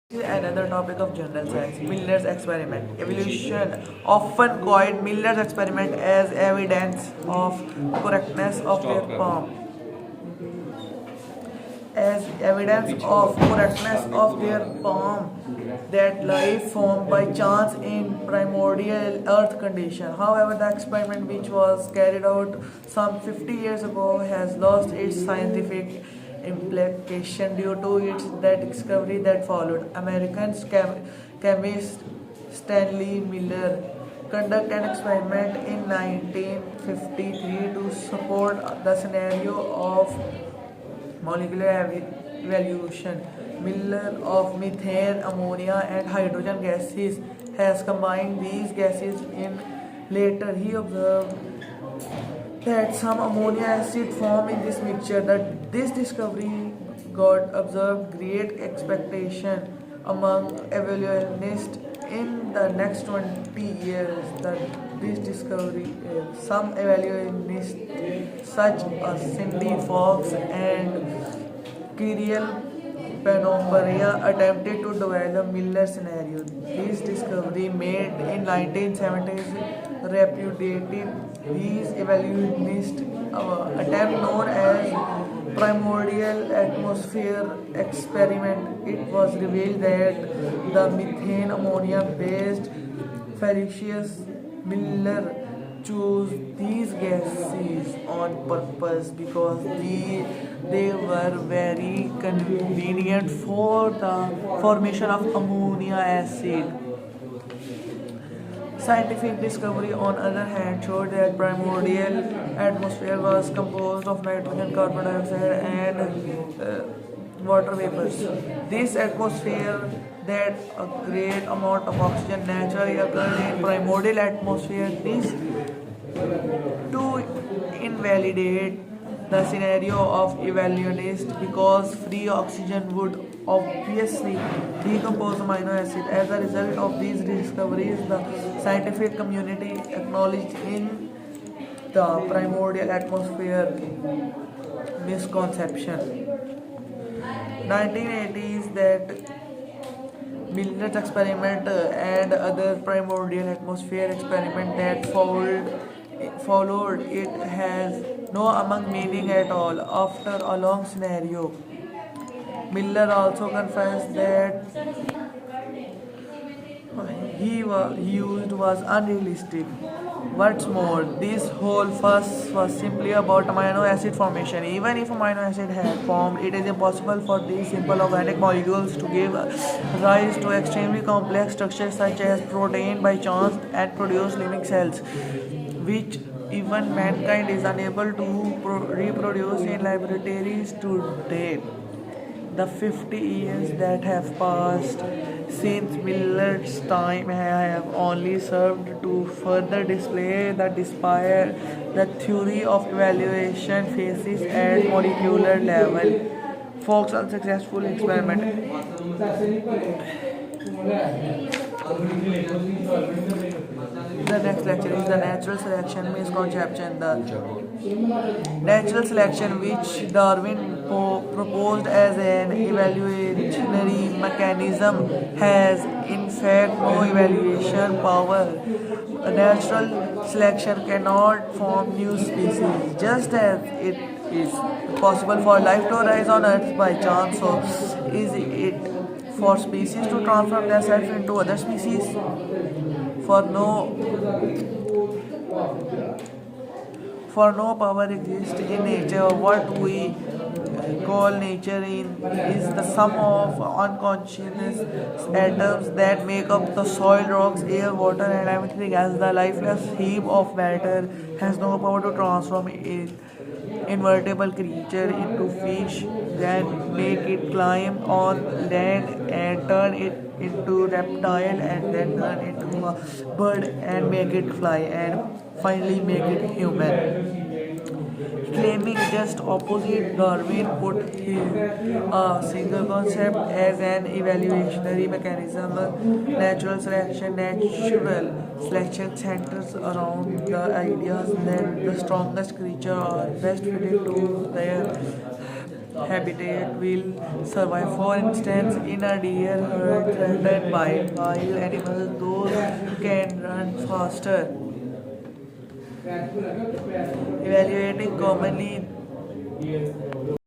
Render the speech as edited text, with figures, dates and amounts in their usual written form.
Another topic of general science, Miller's experiment. Evolution often called Miller's experiment as evidence of correctness of their form. As evidence of correctness of their form that life formed by chance in primordial earth condition. However, the experiment which was carried out some 50 years ago has lost its scientific implication due to its that discovery that followed. Chemist Stanley Miller conducted an experiment in 1953 to support the scenario of molecular evaluation. Miller of methane, ammonia, and hydrogen gases has combined these gases in later. He observed that some ammonia acid form in this mixture. That this discovery got observed great expectation among evolutionists in the next 20 years. That this discovery, some evolutionists such as Cindy Fox and Kirill Panopperia attempted to develop Miller scenario. This discovery made in 1970s repudiated these evolutionists attempt known as primordial atmosphere experiment. It was revealed that the methane ammonia based Felicius Miller chose these gases on purpose because they were very convenient for the formation of ammonia acid. Scientific discovery, on other hand, showed that primordial atmosphere was composed of nitrogen, carbon dioxide, and water vapors. This atmosphere that a great amount of oxygen naturally occurs in primordial atmosphere. This to invalidate the scenario of evolutionist because free oxygen would obviously decompose amino acid. As a result of these discoveries, the scientific community acknowledged in the primordial atmosphere misconception. 1980s that Miller's experiment and other primordial atmosphere experiment that followed it has no among meaning at all. After a long scenario, Miller also confessed that he used was unrealistic. What's more, this whole fuss was simply about amino acid formation. Even if amino acid had formed, it is impossible for these simple organic molecules to give rise to extremely complex structures such as protein by chance and produce living cells, which even mankind is unable to reproduce in laboratories today. The 50 years that have passed since Miller's time have only served to further display the despair the theory of evaluation faces at molecular level. Fox unsuccessful experiment. The next lecture is the natural selection misconception. The natural selection, which Darwin proposed as an evolutionary mechanism, has in fact no evaluation power. A natural selection cannot form new species, just as it is possible for life to arise on Earth by chance. So, is it for species to transform themselves into other species? For no power exists in nature. What we call nature is the sum of unconscious atoms that make up the soil, rocks, air, water, and everything else. The lifeless heap of matter has no power to transform it invertebrate creature into fish, then make it climb on land and turn it into reptile and then turn into a bird and make it fly and finally make it human. Claiming just opposite, Darwin put a single concept as an evolutionary mechanism. Natural selection centers around the ideas that the strongest creatures are best fitted to their habitat will survive. For instance, in a deer herd threatened by wild animals, those can run faster. Evaluating commonly